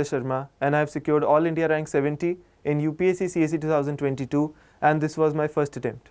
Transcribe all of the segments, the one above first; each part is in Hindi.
Sharma, and I have secured All India rank 70 in UPSC CSE 2022 and this was my first attempt.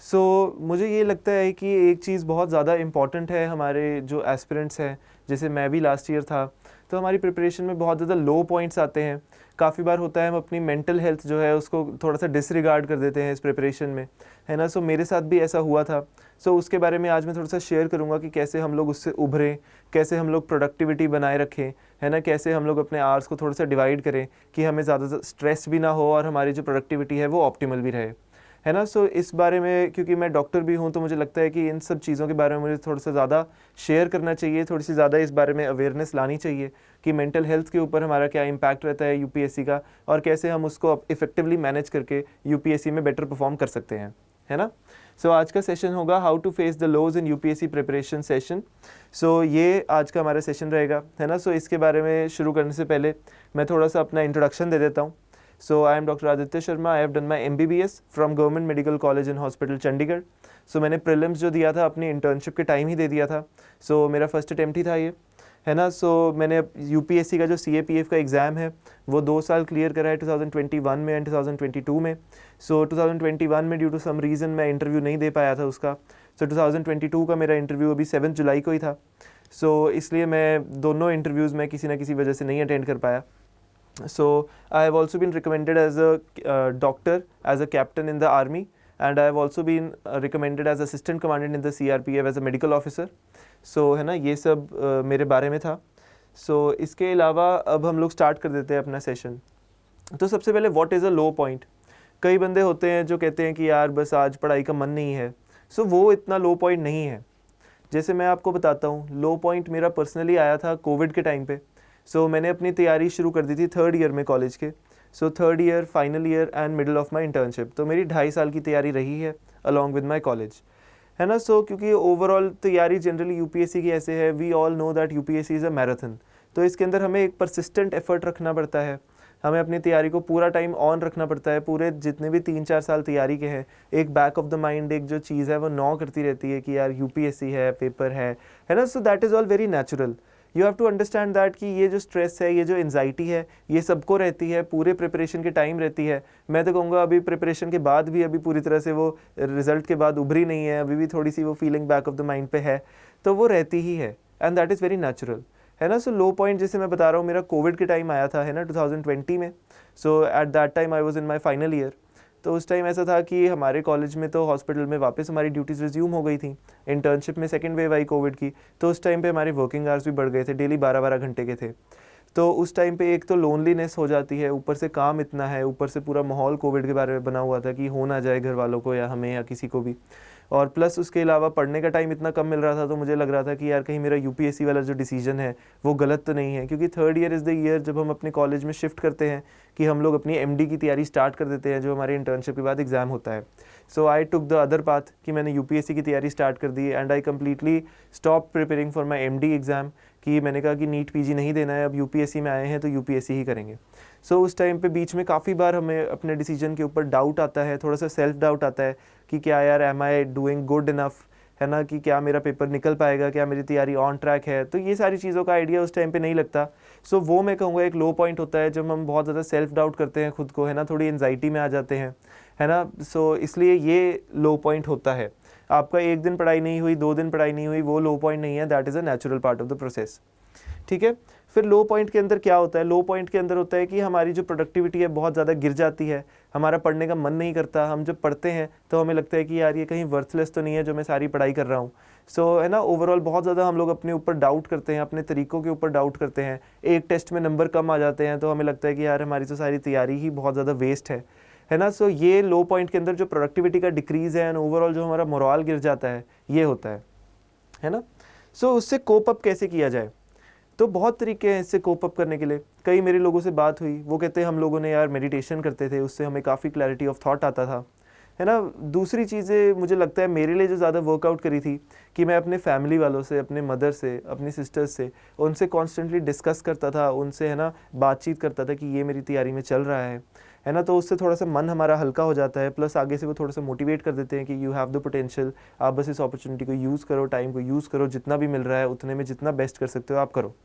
So मुझे ये लगता है कि एक चीज़ बहुत ज़्यादा इम्पॉर्टेंट है हमारे जो एस्पिरेंट्स हैं, जैसे मैं भी लास्ट ईयर था, तो हमारी प्रिपरेशन में बहुत ज़्यादा लो पॉइंट्स आते हैं। काफ़ी बार होता है हम अपनी मेंटल हेल्थ जो है उसको थोड़ा सा डिसरिगार्ड कर देते हैं इस प्रिपरेशन में, है ना। सो मेरे साथ भी ऐसा हुआ था। सो उसके बारे में आज मैं थोड़ा सा शेयर करूँगा कि कैसे हम लोग उससे उभरें, कैसे हम लोग प्रोडक्टिविटी बनाए रखें, है ना, कैसे हम लोग अपने आवर्स को थोड़ा सा डिवाइड करें कि हमें ज़्यादा स्ट्रेस भी ना हो और हमारी जो प्रोडक्टिविटी है वो ऑप्टिमल भी रहे, है ना। सो इस बारे में क्योंकि मैं डॉक्टर भी हूँ तो मुझे लगता है कि इन सब चीज़ों के बारे में मुझे थोड़ा सा ज़्यादा शेयर करना चाहिए, थोड़ी सी ज़्यादा इस बारे में अवेयरनेस लानी चाहिए कि मेंटल हेल्थ के ऊपर हमारा क्या इम्पैक्ट रहता है यूपीएससी का और कैसे हम उसको इफेक्टिवली मैनेज करके यूपीएससी में बेटर परफॉर्म कर सकते हैं, है ना। सो आज का सेशन होगा how to face the lows in UPSC preparation session. So ये आज का हमारा सेशन रहेगा, है ना। सो इसके बारे में शुरू करने से पहले मैं थोड़ा सा अपना इंट्रोडक्शन दे देता हूँ। So I am Dr. Aditya Sharma. I have done my MBBS from Government Medical College and Hospital Chandigarh. So मैंने प्रीलिम्स जो दिया था अपनी इंटर्नशिप के टाइम ही दे दिया था। So मेरा फर्स्ट अटेम्प्ट ही था ये, है ना। So मैंने यूपीएससी का जो CAPF का एग्ज़ाम है वो 2 साल क्लियर करा है, 2021 में एंड 2022 में। So 2021 में ड्यू टू सम रीज़न मैं इंटरव्यू नहीं दे पाया था उसका। So 2022 का मेरा इंटरव्यू अभी 7 जुलाई को ही था। So इसलिए मैं दोनों इंटरव्यूज़ में किसी न किसी वजह से नहीं अटेंड कर पाया। So I have also been recommended as a doctor, as a captain in the army, and I have also been recommended as assistant commandant in the CRPF as a medical officer. So है ना, ये सब मेरे बारे में था। So इसके अलावा अब हम लोग स्टार्ट कर देते हैं अपना सेशन। तो सबसे पहले what is a low point. कई बंदे होते हैं जो कहते हैं कि यार बस आज पढ़ाई का मन नहीं है। So वो इतना लो पॉइंट नहीं है। जैसे मैं आपको बताता हूँ, लो पॉइंट मेरा पर्सनली आया था कोविड के टाइम पे। सो मैंने अपनी तैयारी शुरू कर दी थी 3rd ईयर में कॉलेज के। सो 3rd year, final year and middle of my internship, तो मेरी 2.5 साल की तैयारी रही है अलॉन्ग विद माई कॉलेज, है ना। सो क्योंकि ओवरऑल तैयारी जनरली यूपीएससी की ऐसे है, we all know that UPSC is a marathon. तो इसके अंदर हमें एक परसिस्टेंट एफर्ट रखना पड़ता है, हमें अपनी तैयारी को पूरा टाइम ऑन रखना पड़ता है। पूरे जितने भी 3-4 साल तैयारी के हैं, एक बैक ऑफ द माइंड एक जो चीज़ है वो नॉ करती रहती है कि यार यूपीएससी है, पेपर है ना। So that is all very natural. You have to understand that कि ये जो स्ट्रेस है, ये जो एंजाइटी है, ये सबको रहती है, पूरे प्रिपरेशन के टाइम रहती है। मैं तो कहूँगा अभी प्रिपरेशन के बाद भी अभी पूरी तरह से वो रिजल्ट के बाद उभरी नहीं है, अभी भी थोड़ी सी वो feeling back of the mind पे है, तो वो रहती ही है and that is very natural, है ना। सो लो पॉइंट जैसे मैं बता रहा हूँ, मेरा कोविड के टाइम आया था, है ना, 2020 में। So at that time I was in my final year. तो उस टाइम ऐसा था कि हमारे कॉलेज में तो हॉस्पिटल में वापस हमारी ड्यूटीज़ रिज्यूम हो गई थी। इंटर्नशिप में सेकंड वेव आई कोविड की, तो उस टाइम पे हमारे वर्किंग आवर्स भी बढ़ गए थे, डेली 12-12 घंटे के थे। तो उस टाइम पे एक तो लोनलीनेस हो जाती है, ऊपर से काम इतना है, ऊपर से पूरा माहौल कोविड के बारे में बना हुआ था कि हो ना जाए घर वालों को या हमें या किसी को भी। और प्लस उसके अलावा पढ़ने का टाइम इतना कम मिल रहा था, तो मुझे लग रहा था कि यार कहीं मेरा यूपीएससी वाला जो डिसीजन है वो गलत तो नहीं है। क्योंकि 3rd year is the year जब हम अपने कॉलेज में शिफ्ट करते हैं कि हम लोग अपनी एमडी की तैयारी स्टार्ट कर देते हैं, जो हमारे इंटर्नशिप के बाद एग्ज़ाम होता है। So I took the other path कि मैंने यूपीएससी की तैयारी स्टार्ट कर दी and I completely stop preparing for my MD exam. कि मैंने कहा कि नीट पीजी नहीं देना है, अब यूपीएससी में आए हैं तो यूपीएससी ही करेंगे। सो उस टाइम पे बीच में काफ़ी बार हमें अपने डिसीजन के ऊपर डाउट आता है, थोड़ा सा सेल्फ डाउट आता है कि क्या यार am I doing good enough, है ना, कि क्या मेरा पेपर निकल पाएगा, क्या मेरी तैयारी ऑन ट्रैक है। तो ये सारी चीज़ों का आइडिया उस टाइम पे नहीं लगता। सो वो मैं कहूँगा एक लो पॉइंट होता है जब हम बहुत ज़्यादा सेल्फ डाउट करते हैं खुद को, है ना, थोड़ी एंजाइटी में आ जाते हैं, है ना। सो इसलिए ये लो पॉइंट होता है। आपका 1 दिन पढ़ाई नहीं हुई, 2 दिन पढ़ाई नहीं हुई, वो लो पॉइंट नहीं है, that is a natural part of the process, ठीक है। फिर लो पॉइंट के अंदर क्या होता है, लो पॉइंट के अंदर होता है कि हमारी जो प्रोडक्टिविटी है बहुत ज़्यादा गिर जाती है, हमारा पढ़ने का मन नहीं करता। हम जब पढ़ते हैं तो हमें लगता है कि यार ये कहीं वर्थलेस तो नहीं है जो मैं सारी पढ़ाई कर रहा हूँ। सो है ना, ओवरऑल बहुत ज़्यादा हम लोग अपने ऊपर डाउट करते हैं, अपने तरीकों के ऊपर डाउट करते हैं। एक टेस्ट में नंबर कम आ जाते हैं तो हमें लगता है कि यार हमारी तो सारी तैयारी ही बहुत ज़्यादा वेस्ट है ना। सो ये लो पॉइंट के अंदर जो प्रोडक्टिविटी का डिक्रीज़ है एंड ओवरऑल जो हमारा मोरल गिर जाता है, ये होता है ना। सो उससे कोप अप कैसे किया जाए, तो बहुत तरीके हैं इससे कोप अप करने के लिए। कई मेरे लोगों से बात हुई, वो कहते हैं हम लोगों ने यार मेडिटेशन करते थे, उससे हमें काफ़ी क्लैरिटी ऑफ थॉट आता था, है ना। दूसरी चीज़ें मुझे लगता है मेरे लिए जो ज़्यादा वर्कआउट करी थी कि मैं अपने फैमिली वालों से, अपने मदर से, अपनी सिस्टर्स से, उनसे कॉन्स्टेंटली डिस्कस करता था, उनसे है ना बातचीत करता था कि ये मेरी तैयारी में चल रहा है ना। तो उससे थोड़ा सा मन हमारा हल्का हो जाता है, प्लस आगे से वो थोड़ा सा मोटिवेट कर देते हैं कि यू हैव द पोटेंशियल, आप बस इस अपॉर्चुनिटी को यूज़ करो, टाइम को यूज़ करो, जितना भी मिल रहा है उतने में जितना बेस्ट कर सकते हो आप करो।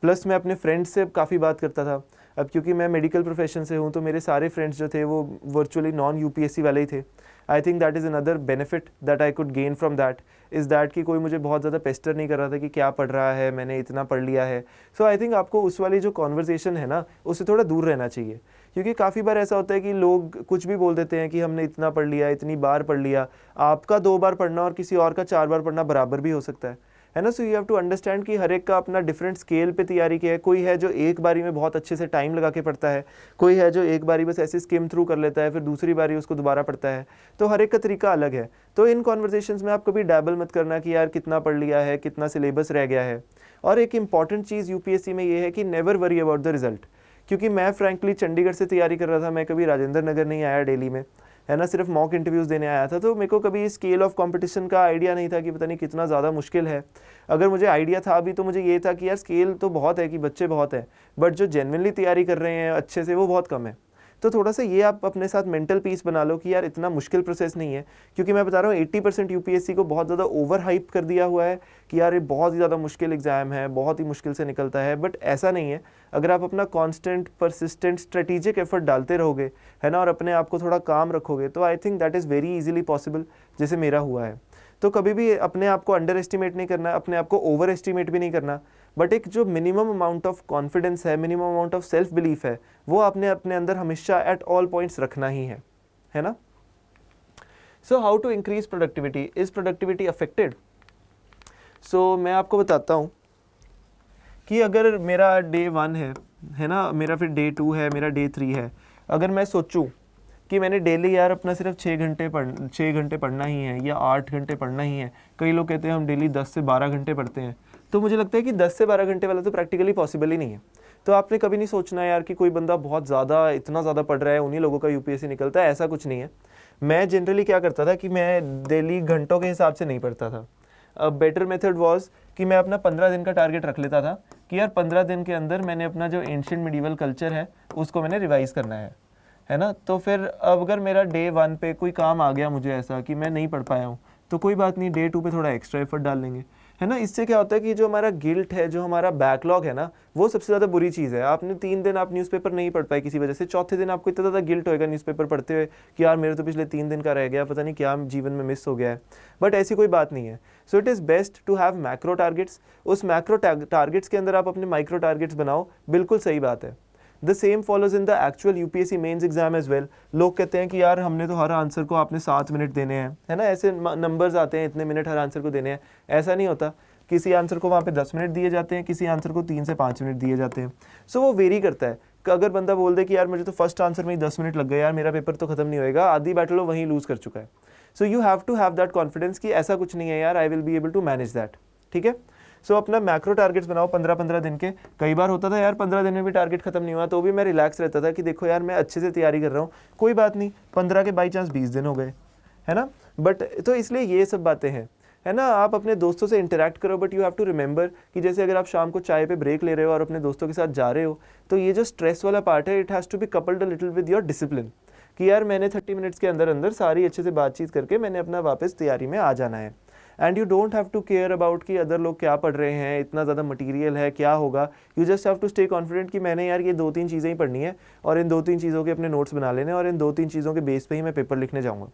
प्लस मैं अपने फ्रेंड्स से काफ़ी बात करता था। अब क्योंकि मैं मेडिकल प्रोफेशन से हूँ तो मेरे सारे फ्रेंड्स जो थे वो वर्चुअली नॉन यूपीएससी वाले ही थे। आई think that is another benefit that I could gain from that, is that कि कोई मुझे बहुत ज़्यादा पेस्टर नहीं कर रहा था कि क्या पढ़ रहा है, मैंने इतना पढ़ लिया है। सो आई थिंक आपको उस वाली जो कॉन्वर्जेसन है ना, उससे थोड़ा दूर रहना चाहिए, क्योंकि काफ़ी बार ऐसा होता है कि लोग कुछ भी बोल देते हैं कि हमने इतना पढ़ लिया, इतनी बार पढ़ लिया। आपका 2 बार पढ़ना और किसी और का 4 बार पढ़ना बराबर भी हो सकता है ना। So you have to understand कि हर एक का अपना डिफरेंट स्केल पे तैयारी किया है। कोई है जो एक बारी में बहुत अच्छे से टाइम लगा के पढ़ता है, कोई है जो एक बारी बस ऐसे स्किम थ्रू कर लेता है, फिर दूसरी बारी उसको दोबारा पढ़ता है। तो हर एक का तरीका अलग है। तो इन कॉन्वर्जेशंस में आप कभी डैबल मत करना कि यार कितना पढ़ लिया है, कितना सिलेबस रह गया है। और एक इंपॉर्टेंट चीज़ यूपीएससी में ये है कि never worry about the result. क्योंकि मैं फ्रैंकली चंडीगढ़ से तैयारी कर रहा था, मैं कभी राजेंद्र नगर नहीं आया दिल्ली में, है ना, सिर्फ मॉक इंटरव्यूज़ देने आया था। तो मेरे को कभी स्केल ऑफ कंपटीशन का आइडिया नहीं था कि पता नहीं कितना ज़्यादा मुश्किल है। अगर मुझे आइडिया था भी तो मुझे ये था कि यार स्केल तो बहुत है, कि बच्चे बहुत हैं, बट जो जेन्युइनली तैयारी कर रहे हैं अच्छे से वो बहुत कम है। तो थोड़ा सा ये आप अपने साथ मेंटल पीस बना लो कि यार इतना मुश्किल प्रोसेस नहीं है। क्योंकि मैं बता रहा हूँ 80% यूपीएससी को बहुत ज़्यादा ओवर हाइप कर दिया हुआ है कि यार ये बहुत ही ज़्यादा मुश्किल एग्जाम है, बहुत ही मुश्किल से निकलता है, बट ऐसा नहीं है। अगर आप अपना कॉन्स्टेंट, परसिस्टेंट, स्ट्रेटेजिक एफर्ट डालते रहोगे, है ना, और अपने आप को थोड़ा काम रखोगे, तो आई think that is very easily possible, जैसे मेरा हुआ है। तो कभी भी अपने आप को अंडर एस्टिमेट नहीं करना, अपने आप को ओवर एस्टिमेट भी नहीं करना, बट एक जो मिनिमम अमाउंट ऑफ कॉन्फिडेंस है, minimum amount of self belief है, वो आपने अपने अंदर हमेशा एट ऑल पॉइंट्स रखना ही है ना। So how to increase productivity, is productivity affected? So मैं आपको बताता हूँ कि अगर मेरा डे 1 है ना, मेरा फिर डे 2 है, मेरा डे 3 है, अगर मैं सोचूं कि मैंने डेली यार अपना सिर्फ 6 घंटे पढ़ना ही है या 8 घंटे पढ़ना ही है। कई लोग कहते हैं हम डेली 10 से 12 घंटे पढ़ते हैं। तो मुझे लगता है कि 10 से 12 घंटे वाला तो प्रैक्टिकली पॉसिबल ही नहीं है। तो आपने कभी नहीं सोचना यार कि कोई बंदा बहुत ज़्यादा, इतना ज़्यादा पढ़ रहा है, उन्हीं लोगों का यूपीएससी निकलता है, ऐसा कुछ नहीं है। मैं जनरली क्या करता था कि मैं डेली घंटों के हिसाब से नहीं पढ़ता था। अब बेटर मेथड वाज कि मैं अपना 15 दिन का टारगेट रख लेता था कि यार 15 दिन के अंदर मैंने अपना जो एंशिएंट मिडिवल कल्चर है उसको मैंने रिवाइज करना है ना। तो फिर अब अगर मेरा डे 1 पे कोई काम आ गया मुझे ऐसा कि मैं नहीं पढ़ पाया हूँ, तो कोई बात नहीं, डे 2 पे थोड़ा एक्स्ट्रा एफर्ट डाल लेंगे, है ना। इससे क्या होता है कि जो हमारा गिल्ट है, जो हमारा बैकलॉग है ना, वो सबसे ज़्यादा बुरी चीज़ है। आपने 3 दिन आप न्यूज़पेपर नहीं पढ़ पाए किसी वजह से, चौथे दिन आपको इतना ज़्यादा गिल्ट होएगा न्यूज़पेपर पढ़ते हुए कि यार मेरे तो पिछले 3 दिन का रह गया, पता नहीं क्या जीवन में मिस हो गया है। बट ऐसी कोई बात नहीं है। So it is best to have macro targets. उस मैक्रो टारगेट्स के अंदर आप अपने माइक्रो टारगेट्स बनाओ, बिल्कुल सही बात है। The same follows in the actual UPSC mains exam as well. लोग कहते हैं कि यार हमने तो हर आंसर को आपने 7 मिनट देने हैं, है ना, ऐसे नंबर्स आते हैं, इतने मिनट हर आंसर को देने हैं। ऐसा नहीं होता। किसी आंसर को वहाँ पे 10 मिनट दिए जाते हैं, किसी आंसर को 3 से 5 मिनट दिए जाते हैं। सो वो वेरी करता है। अगर बंदा बोल दे कि यार मुझे तो फर्स्ट आंसर में ही 10 मिनट लग गए, यार मेरा पेपर तो खत्म नहीं होएगा, आधी बैटल वो वहीं लूज कर चुका है। So you have to have that confidence कि ऐसा कुछ नहीं है यार, I will be able to manage that, ठीक है। सो अपना मैक्रो टारगेट्स बनाओ 15-15 दिन के। कई बार होता था यार 15 दिन में भी टारगेट खत्म नहीं हुआ, तो भी मैं रिलैक्स रहता था कि देखो यार मैं अच्छे से तैयारी कर रहा हूँ, कोई बात नहीं, 15 के बाई चांस 20 दिन हो गए, है ना। बट तो इसलिए ये सब बातें हैं, है ना। आप अपने दोस्तों से इंटरेक्ट करो, but you have to remember कि जैसे अगर आप शाम को चाय पे ब्रेक ले रहे हो और अपने दोस्तों के साथ जा रहे हो, तो ये जो स्ट्रेस वाला पार्ट है, it has to be coupled a little with your discipline, कि यार मैंने 30 मिनट्स के अंदर अंदर सारी अच्छे से बातचीत करके मैंने अपना वापस तैयारी में आ जाना है। And you don't have to care about कि अदर लोग क्या पढ़ रहे हैं, इतना ज़्यादा मटीरियल है, क्या होगा। You just have to stay confident कि मैंने यार ये 2-3 चीज़ें ही पढ़नी है और इन 2-3 चीज़ों के अपने नोट्स बना लेने और इन 2-3 चीज़ों के बेस पे ही मैं पेपर लिखने जाऊँगा।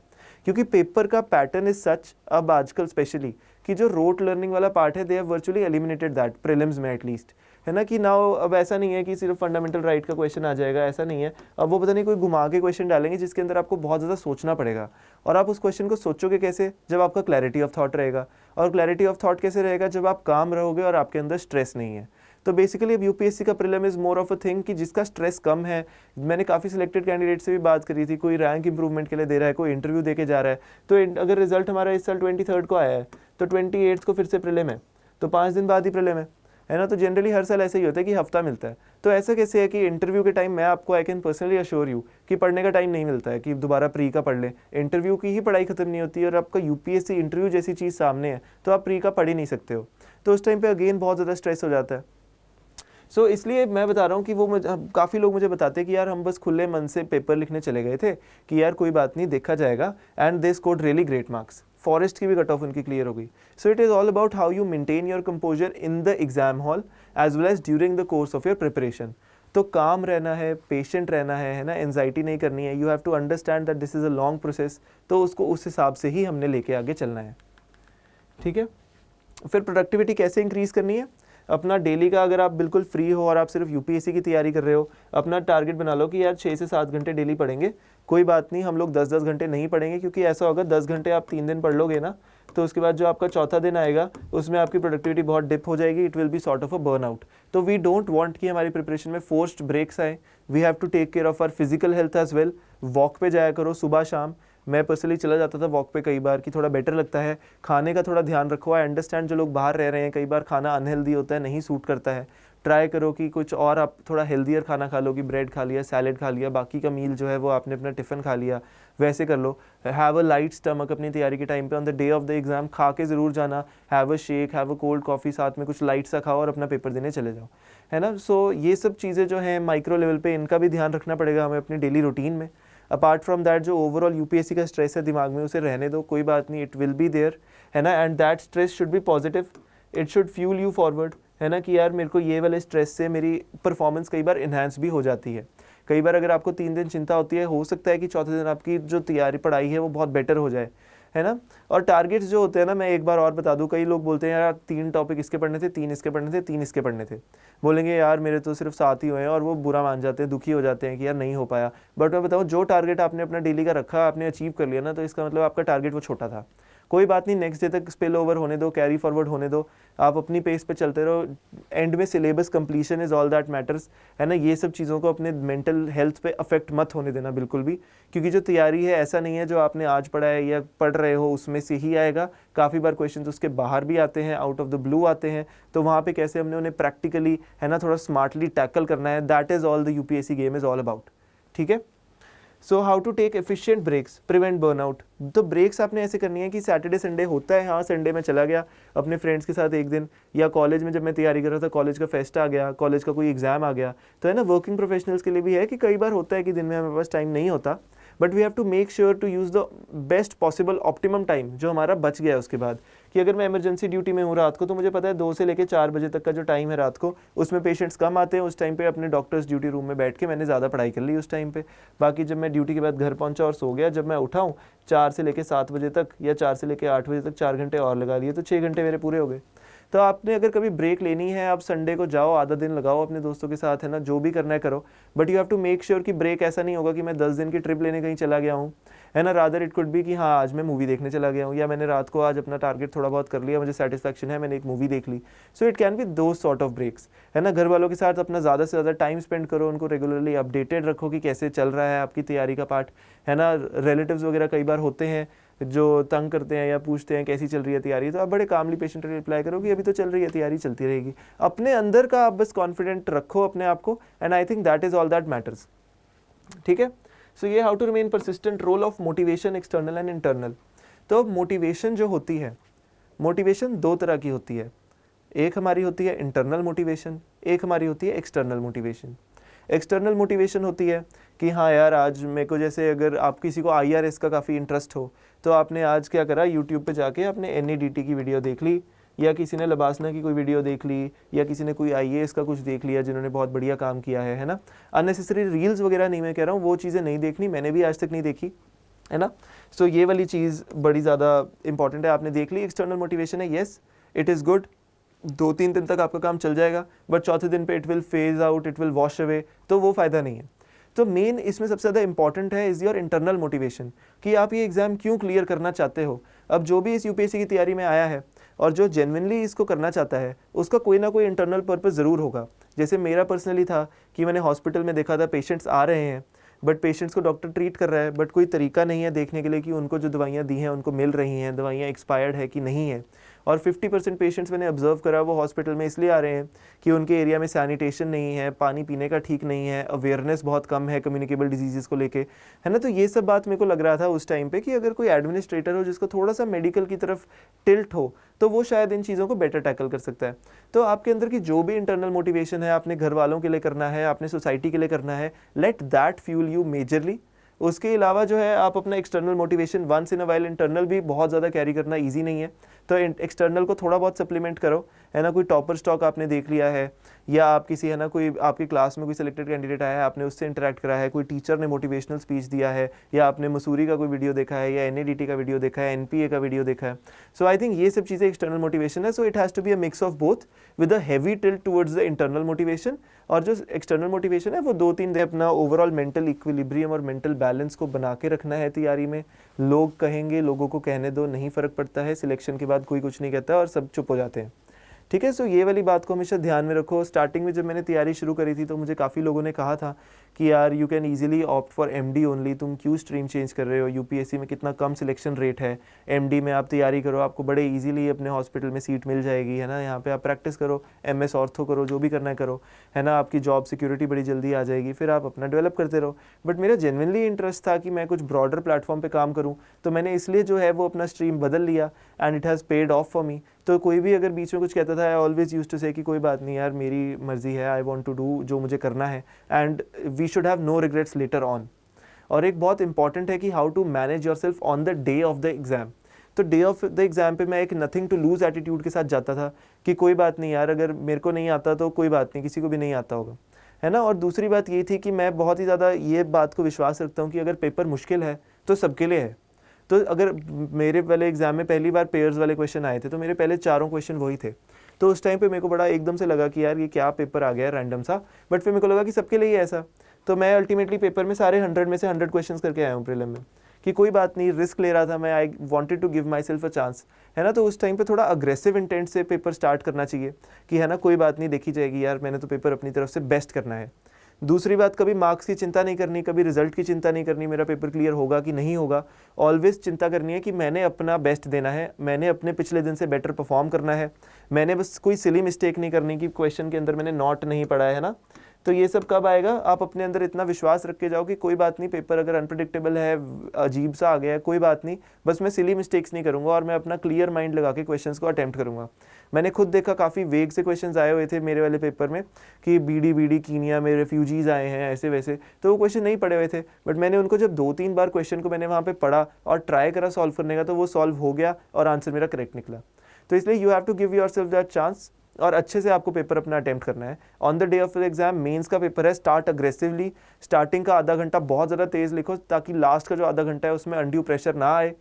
क्योंकि पेपर का पैटर्न इज सच अब आजकल स्पेशली कि जो रोट लर्निंग वाला पार्ट है, they have virtually eliminated that prelims में एटलीस्ट, है ना। कि नाउ अब ऐसा नहीं है कि सिर्फ फंडामेंटल राइट का क्वेश्चन आ जाएगा, ऐसा नहीं है। अब वो पता नहीं कोई घुमा के क्वेश्चन डालेंगे जिसके अंदर आपको बहुत ज़्यादा सोचना पड़ेगा। और आप उस क्वेश्चन को सोचोगे कैसे? जब आपका क्लैरिटी ऑफ थॉट रहेगा। और क्लैरिटी ऑफ थॉट कैसे रहेगा? जब आप काम रहोगे और आपके अंदर स्ट्रेस नहीं है। तो बेसिकली अब यूपीएससी का prelim is more of a thing कि जिसका स्ट्रेस कम है। मैंने काफ़ी सिलेक्टेड कैंडिडेट से भी बात करी थी, कोई रैंक इंप्रूवमेंट के लिए दे रहा है, कोई इंटरव्यू दे के जा रहा है। तो अगर रिजल्ट हमारा इस साल 23 को आया है तो 28 को फिर से प्रीलिम है, तो 5 दिन बाद ही प्रीलिम है ना। तो जनरली हर साल ऐसा ही होता है कि हफ्ता मिलता है। तो ऐसा कैसे है कि इंटरव्यू के टाइम मैं आपको I can personally assure you कि पढ़ने का टाइम नहीं मिलता है कि दोबारा प्री का पढ़ लें। इंटरव्यू की ही पढ़ाई खत्म नहीं होती है और आपका यूपीएससी इंटरव्यू जैसी चीज़ सामने है तो आप प्री का पढ़ ही नहीं सकते हो। तो उस टाइम पे अगेन बहुत ज़्यादा स्ट्रेस हो जाता है। सो इसलिए मैं बता रहा हूँ कि वो काफ़ी लोग मुझे बताते हैं कि यार हम बस खुले मन से पेपर लिखने चले गए थे कि यार कोई बात नहीं, देखा जाएगा, and they scored really great marks. Forest की भी कट ऑफ उनकी क्लियर हो गई। So it is all about how you maintain your composure in the exam hall as well as during the course of your preparation. तो काम रहना है, पेशेंट रहना है ना, एंजाइटी नहीं करनी है। You have to understand that this is a long process, तो उसको उस हिसाब से ही हमने लेके आगे चलना है, ठीक है। फिर प्रोडक्टिविटी कैसे इंक्रीज़ करनी है? अपना डेली का, अगर आप बिल्कुल फ्री हो और आप सिर्फ यूपीएससी की तैयारी कर रहे हो, अपना टारगेट बना लो कि यार 6 से 7 घंटे डेली पढ़ेंगे। कोई बात नहीं, हम लोग 10-10 घंटे नहीं पढ़ेंगे, क्योंकि ऐसा होगा 10 घंटे आप 3 दिन पढ़ लोगे ना, तो उसके बाद जो आपका चौथा दिन आएगा उसमें आपकी प्रोडक्टिविटी बहुत डिप हो जाएगी। It will be sort of a burnout. तो वी डोंट वांट कि हमारी प्रिपरेशन में फोर्स्ड ब्रेक्स आए। We have to take care of our physical health as well. Walk पे जाया करो सुबह शाम। मैं पर्सनली चला जाता था वॉक पे कई बार, कि थोड़ा बेटर लगता है। खाने का थोड़ा ध्यान रखो। आई अंडरस्टैंड जो लोग बाहर रह रहे हैं, कई बार खाना अनहेल्दी होता है, नहीं सूट करता है। ट्राई करो कि कुछ और आप थोड़ा हेल्दियर खाना खा लो, कि ब्रेड खा लिया, सैलेड खा लिया, बाकी का मील जो है वो आपने अपना टिफ़िन खा लिया, वैसे कर लो। हैव अ लाइट स्टमक अपनी तैयारी के टाइम पे। On the day of the exam खा के ज़रूर जाना। Have a shake, have a cold coffee, साथ में कुछ लाइट सा खाओ और अपना पेपर देने चले जाओ, है ना। सो ये सब चीज़ें जो हैं माइक्रो लेवल पे, इनका भी ध्यान रखना पड़ेगा हमें अपनी डेली रूटीन में। अपार्ट फ्रॉम दैट, जो ओवरऑल यूपीएससी का स्ट्रेस है दिमाग में, उसे रहने दो, कोई बात नहीं, इट विल बी देयर, है ना। And that stress should be positive, it should fuel you forward, है ना, कि यार मेरे को ये वाले स्ट्रेस से मेरी परफॉर्मेंस कई बार इन्हांस भी हो जाती है। कई बार अगर आपको 3 दिन चिंता होती है, हो सकता है कि चौथे दिन आपकी जो तैयारी पढ़ाई है वो बहुत बेटर हो जाए, है ना। और टारगेट्स जो होते हैं ना, मैं एक बार और बता दूं, कई लोग बोलते हैं यार 3 टॉपिक इसके पढ़ने थे, 3 इसके पढ़ने थे, 3 इसके पढ़ने थे। बोलेंगे यार मेरे तो सिर्फ 7 ही हुए हैं, और वो बुरा मान जाते हैं, दुखी हो जाते हैं कि यार नहीं हो पाया। बट मैं बताऊँ, जो टारगेट आपने अपना डेली का रखा, आपने अचीव कर लिया ना, तो इसका मतलब आपका टारगेट वो छोटा था। कोई बात नहीं, नेक्स्ट डे तक स्पिल ओवर होने दो, कैरी फॉरवर्ड होने दो, आप अपनी पेस पे चलते रहो। एंड में syllabus completion is all that matters, है ना। ये सब चीज़ों को अपने मेंटल हेल्थ पे अफेक्ट मत होने देना बिल्कुल भी, क्योंकि जो तैयारी है ऐसा नहीं है जो आपने आज पढ़ा है या पढ़ रहे हो उसमें से ही आएगा। काफ़ी बार क्वेश्चंस उसके बाहर भी आते हैं, आउट ऑफ द ब्लू आते हैं, तो वहाँ पे कैसे हमने उन्हें प्रैक्टिकली, है ना, थोड़ा स्मार्टली टैकल करना है। That is all the UPSC game is all about, ठीक है। So how to take efficient breaks, prevent burnout. तो ब्रेक्स आपने ऐसे करनी है कि सैटरडे संडे होता है, हाँ संडे में चला गया अपने फ्रेंड्स के साथ एक दिन, या कॉलेज में जब मैं तैयारी कर रहा था कॉलेज का फेस्ट आ गया, कॉलेज का कोई एग्जाम आ गया, तो है ना। वर्किंग प्रोफेशनल्स के लिए भी है कि कई बार होता है कि दिन में हमारे पास टाइम नहीं होता, but we have to make sure to use the best possible optimum time जो हमारा बच गया है उसके बाद। कि अगर मैं इमरजेंसी ड्यूटी में हूँ रात को, तो मुझे पता है 2 से लेकर 4 बजे तक का जो टाइम है रात को, उसमें पेशेंट्स कम आते हैं। उस टाइम पे अपने डॉक्टर्स ड्यूटी रूम में बैठ के मैंने ज़्यादा पढ़ाई कर ली उस टाइम पे। बाकी जब मैं ड्यूटी के बाद घर पहुँचा और सो गया, जब मैं उठा हूँ 4 से लेकर 7 बजे तक, या 4 से लेकर 8 बजे तक 4 घंटे और लगा लिए, तो 6 घंटे मेरे पूरे हो गए। तो आपने अगर कभी ब्रेक लेनी है, आप संडे को जाओ, आधा दिन लगाओ अपने दोस्तों के साथ, है ना, जो भी करना है करो। But you have to make sure कि ब्रेक ऐसा नहीं होगा कि मैं 10 दिन की ट्रिप लेने कहीं चला गया हूँ, है ना। रादर इट कुड बी कि हाँ आज मैं मूवी देखने चला गया हूँ, या मैंने रात को आज अपना टारगेट थोड़ा बहुत कर लिया, मुझे सेटिस्फैक्शन है, मैंने एक मूवी देख ली। सो इट कैन बी दो सॉर्ट ऑफ ब्रेक्स, है ना। घर वालों के साथ अपना ज़्यादा से ज़्यादा टाइम स्पेंड करो, उनको रेगुलरली अपडेटेड रखो कि कैसे चल रहा है आपकी तैयारी का पार्ट, है ना। रिलेटिव्स वगैरह कई बार होते हैं जो तंग करते हैं या पूछते हैं कैसी चल रही है तैयारी, तो आप बड़े कामली पेशेंट रिप्लाई करो कि अभी तो चल रही है तैयारी, चलती रहेगी। अपने अंदर का आप बस कॉन्फिडेंट रखो अपने आप को, and I think that is all that matters, ठीक है। सो ये how to remain persistent, role of motivation external and internal. तो मोटिवेशन जो होती है, मोटिवेशन 2 तरह की होती है। एक हमारी होती है इंटरनल मोटिवेशन, एक हमारी होती है एक्सटर्नल मोटिवेशन। एक्सटर्नल मोटिवेशन होती है कि हाँ यार आज मेरे को, जैसे अगर आप किसी को IRS का काफ़ी इंटरेस्ट हो, तो आपने आज क्या करा, यूट्यूब पे जाके आपने NEDT की वीडियो देख ली, या किसी ने लबासना की कोई वीडियो देख ली, या किसी ने कोई IAS का कुछ देख लिया जिन्होंने बहुत बढ़िया काम किया है ना। अननेसेसरी रील्स वगैरह नहीं, मैं कह रहा हूँ वो चीज़ें नहीं देखनी, मैंने भी आज तक नहीं देखी, है ना। सो ये वाली चीज़ बड़ी ज़्यादा इंपॉर्टेंट है। आपने देख ली, एक्सटर्नल मोटिवेशन है, येस इट इज़ गुड, 2-3 दिन तक आपका काम चल जाएगा, बट चौथे दिन पे it will phase out, it will wash away, तो वो फ़ायदा नहीं है। तो मेन इसमें सबसे ज़्यादा इंपॉर्टेंट है इज़ योर इंटरनल मोटिवेशन, कि आप ये एग्ज़ाम क्यों क्लियर करना चाहते हो। अब जो भी इस UPSC की तैयारी में आया है और जो जेन्युइनली इसको करना चाहता है, उसका कोई ना कोई इंटरनल पर्पस ज़रूर होगा। जैसे मेरा पर्सनली था कि मैंने हॉस्पिटल में देखा था पेशेंट्स आ रहे हैं, बट पेशेंट्स को डॉक्टर ट्रीट कर रहा है, बट कोई तरीका नहीं है देखने के लिए कि उनको जो दवाइयाँ दी हैं उनको मिल रही हैं, दवाइयाँ एक्सपायर्ड है कि नहीं है। और 50% पेशेंट्स मैंने ऑब्जर्व करा वो हॉस्पिटल में इसलिए आ रहे हैं कि उनके एरिया में सैनिटेशन नहीं है, पानी पीने का ठीक नहीं है, अवेयरनेस बहुत कम है कम्युनिकेबल डिजीज़ को लेके, है ना। तो ये सब बात मेरे को लग रहा था उस टाइम पे कि अगर कोई एडमिनिस्ट्रेटर हो जिसको थोड़ा सा मेडिकल की तरफ टिल्ट हो तो वो शायद इन चीज़ों को बेटर टैकल कर सकता है। तो आपके अंदर की जो भी इंटरनल मोटिवेशन है, आपने घर वालों के लिए करना है, आपने सोसाइटी के लिए करना है, let that fuel you majorly. उसके अलावा जो है आप अपना external motivation once in a while, internal भी बहुत ज़्यादा कैरी करना ईजी नहीं है, तो एक्सटर्नल को थोड़ा बहुत सप्लीमेंट करो, है ना। कोई टॉपर स्टॉक आपने देख लिया है, या आप किसी, है ना, कोई आपकी क्लास में कोई सिलेक्टेड कैंडिडेट आया है, आपने उससे इंटरेक्ट करा है, कोई टीचर ने मोटिवेशनल स्पीच दिया है, या आपने मसूरी का कोई वीडियो देखा है, या NADT का वीडियो देखा है, NPA का वीडियो देखा है। सो आई थिंक ये सब चीज़ें एक्सटर्नल मोटिवेशन है। So it has to be a mix of both with a heavy tilt towards the internal motivation, और जो एक्सटर्नल मोटिवेशन है वो 2-3 दिन अपना ओवरऑल मेंटल इक्विलिब्रियम और मेंटल बैलेंस को बना के रखना है तैयारी में। लोग कहेंगे, लोगों को कहने दो, नहीं फ़र्क पड़ता है, सिलेक्शन के बाद कोई कुछ नहीं कहता और सब चुप हो जाते हैं, ठीक है। सो ये वाली बात को हमेशा ध्यान में रखो। स्टार्टिंग में जब मैंने तैयारी शुरू करी थी तो मुझे काफ़ी लोगों ने कहा था कि यार you can easily opt for MD only, तुम क्यों स्ट्रीम चेंज कर रहे हो, UPSC में कितना कम सिलेक्शन रेट है, MD में आप तैयारी करो, आपको बड़े ईजिली अपने हॉस्पिटल में सीट मिल जाएगी, है ना। यहाँ पे आप प्रैक्टिस करो, MS ऑर्थो करो, जो भी करना है करो, है ना, आपकी जॉब सिक्योरिटी बड़ी जल्दी आ जाएगी, फिर आप अपना डेवलप करते रहो। बट मेरा जेन्युइनली इंटरेस्ट था कि मैं कुछ ब्रॉडर प्लेटफॉर्म पे काम करूँ, तो मैंने इसलिए जो है वो अपना स्ट्रीम बदल लिया, and it has paid of for me. तो कोई भी अगर बीच में कुछ कहता था, आई ऑलवेज यूज्ड टू से कि कोई बात नहीं यार, मेरी मर्जी है, आई वांट टू डू जो मुझे करना है, and we should have no regrets later on. और एक बहुत इंपॉर्टेंट है कि how to manage yourself on the day of the exam. तो डे ऑफ द एग्जाम पे मैं एक नथिंग टू लूज एटीट्यूड के साथ जाता था कि कोई बात नहीं यार, अगर मेरे को नहीं आता तो कोई बात नहीं, किसी को भी नहीं आता होगा, है ना। और दूसरी बात ये थी कि मैं बहुत ही ज़्यादा ये बात को विश्वास रखता हूँ कि अगर पेपर मुश्किल है तो सबके लिए है। तो अगर मेरे पहले एग्जाम में पहली बार पेयर्स वाले क्वेश्चन आए थे तो मेरे पहले चारों क्वेश्चन वही थे, तो उस टाइम पे मेरे को बड़ा एकदम से लगा कि यार ये क्या पेपर आ गया रैंडम सा, बट फिर मेरे को लगा कि सबके लिए ऐसा। तो मैं अल्टीमेटली पेपर में सारे 100 में से 100 क्वेश्चन करके आया हूँ प्रीलिम में, कि कोई बात नहीं, रिस्क ले रहा था मैं, I wanted to give myself a chance, है ना। तो उस टाइम पे थोड़ा अग्रेसिव इंटेंट से पेपर स्टार्ट करना चाहिए कि, है ना, कोई बात नहीं, देखी जाएगी यार, मैंने तो पेपर अपनी तरफ से बेस्ट करना है। दूसरी बात, कभी मार्क्स की चिंता नहीं करनी, कभी रिजल्ट की चिंता नहीं करनी, मेरा पेपर क्लियर होगा कि नहीं होगा। ऑलवेज चिंता करनी है कि मैंने अपना बेस्ट देना है, मैंने अपने पिछले दिन से बेटर परफॉर्म करना है, मैंने बस कोई सिली मिस्टेक नहीं करनी कि क्वेश्चन के अंदर मैंने नॉट नहीं पढ़ा है ना। तो ये सब कब आएगा, आप अपने अंदर इतना विश्वास रख के जाओ कि कोई बात नहीं, पेपर अगर अनप्रेडिक्टेबल है, अजीब सा आ गया है, कोई बात नहीं, बस मैं सिली मिस्टेक्स नहीं करूंगा और मैं अपना क्लियर माइंड लगा के क्वेश्चंस को अटेम्प्ट करूंगा। मैंने खुद देखा काफ़ी वेग से क्वेश्चंस आए हुए थे मेरे वाले पेपर में कि बीडी कीनिया में रेफ्यूजीज आए हैं, ऐसे वैसे, तो वो क्वेश्चन नहीं पढ़े हुए थे, बट मैंने उनको जब 2-3 बार क्वेश्चन को मैंने वहाँ पर पढ़ा और ट्राई करा सॉल्व करने का, तो वो सॉल्व हो गया और आंसर मेरा करेक्ट निकला। तो इसलिए you have to give yourself that chance, और अच्छे से आपको पेपर अपना अटेम्प्ट करना है। On the day of the exam, mains का पेपर है, स्टार्ट अग्रेसिवली, स्टार्टिंग का आधा घंटा बहुत ज़्यादा तेज़ लिखो ताकि लास्ट का जो आधा घंटा है उसमें अनड्यू प्रेशर ना आए।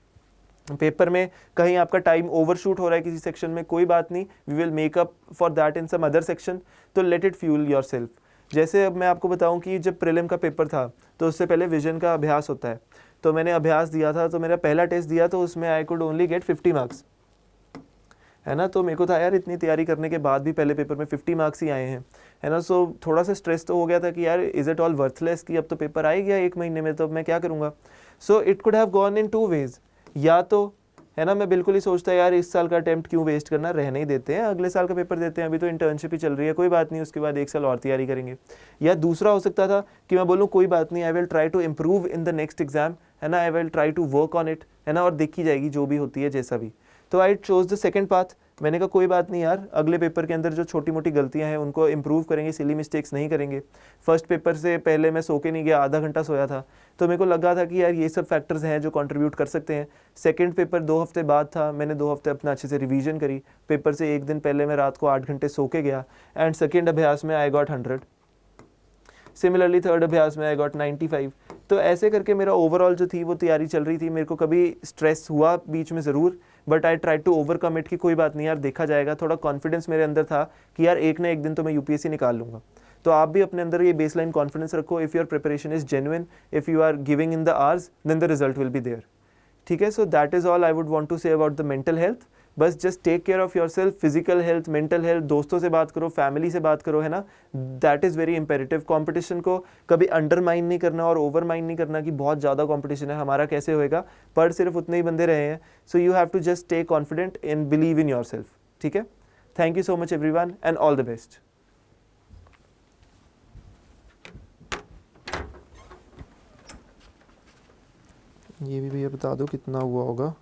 पेपर में कहीं आपका टाइम ओवरशूट हो रहा है किसी सेक्शन में, कोई बात नहीं, we will make up for that in some other section, तो let it fuel yourself. जैसे अब मैं आपको बताऊं कि जब प्रीलिम का पेपर था तो उससे पहले विजन का अभ्यास होता है, तो मैंने अभ्यास दिया था, तो मेरा पहला टेस्ट दिया तो उसमें I could only get 50 marks, है ना। तो मेरे को था यार इतनी तैयारी करने के बाद भी पहले पेपर में 50 मार्क्स ही आए हैं, है ना। सो थोड़ा सा स्ट्रेस तो हो गया था कि यार इज़ इट ऑल वर्थलेस, कि अब तो पेपर आ ही गया 1 महीने में, तो अब मैं क्या करूँगा। So it could have gone in 2 ways, या तो, है ना, मैं बिल्कुल ही सोचता यार इस साल का अटेम्प्ट क्यों वेस्ट करना, रहने ही देते हैं, अगले साल का पेपर देते हैं, अभी तो इंटर्नशिप ही चल रही है, कोई बात नहीं, उसके बाद 1 साल और तैयारी करेंगे। या दूसरा हो सकता था कि मैं बोलूँ कोई बात नहीं, I will try to improve in the next exam, है ना, I will try to work on it, है ना, और देखी जाएगी जो भी होती है जैसा भी। तो I chose the second path. मैंने कहा कोई बात नहीं यार, अगले पेपर के अंदर जो छोटी मोटी गलतियां हैं उनको इम्प्रूव करेंगे, सिली मिस्टेक्स नहीं करेंगे। फर्स्ट पेपर से पहले मैं सो के नहीं गया, आधा घंटा सोया था, तो मेरे को लगा था कि यार ये सब फैक्टर्स हैं जो कंट्रीब्यूट कर सकते हैं। सेकंड पेपर 2 हफ्ते बाद था, मैंने 2 हफ्ते अपना अच्छे से रिवीजन करी, पेपर से 1 दिन पहले मैं रात को 8 घंटे सो के गया, एंड सेकेंड अभ्यास में आई गॉट 100। सिमिलरली थर्ड अभ्यास में आई गॉट 95। तो ऐसे करके मेरा ओवरऑल जो थी वो तैयारी चल रही थी। मेरे को कभी स्ट्रेस हुआ बीच में ज़रूर, but I try to overcome it कि कोई बात नहीं यार, देखा जाएगा। थोड़ा कॉन्फिडेंस मेरे अंदर था कि यार एक ना एक दिन तो मैं यूपीएससी निकाल लूँगा। तो आप भी अपने अंदर ये बेसलाइन कॉन्फिडेंस रखो। If your preparation is genuine, if you are giving in the hours, then the result will be there. ठीक है, so that is all I would want to say about the mental health. बस just take care of yourself, physical health, mental health, दोस्तों से बात करो, फैमिली से बात करो, है ना, that is very imperative. Competition को कभी अंडरमाइन नहीं करना और ओवरमाइन नहीं करना कि बहुत ज़्यादा कंपटीशन है, हमारा कैसे होएगा, पर सिर्फ उतने ही बंदे रहे हैं। So you have to just stay confident and believe in yourself, ठीक है। Thank you so much everyone and all the best. ये भी भैया बता दो कितना हुआ होगा।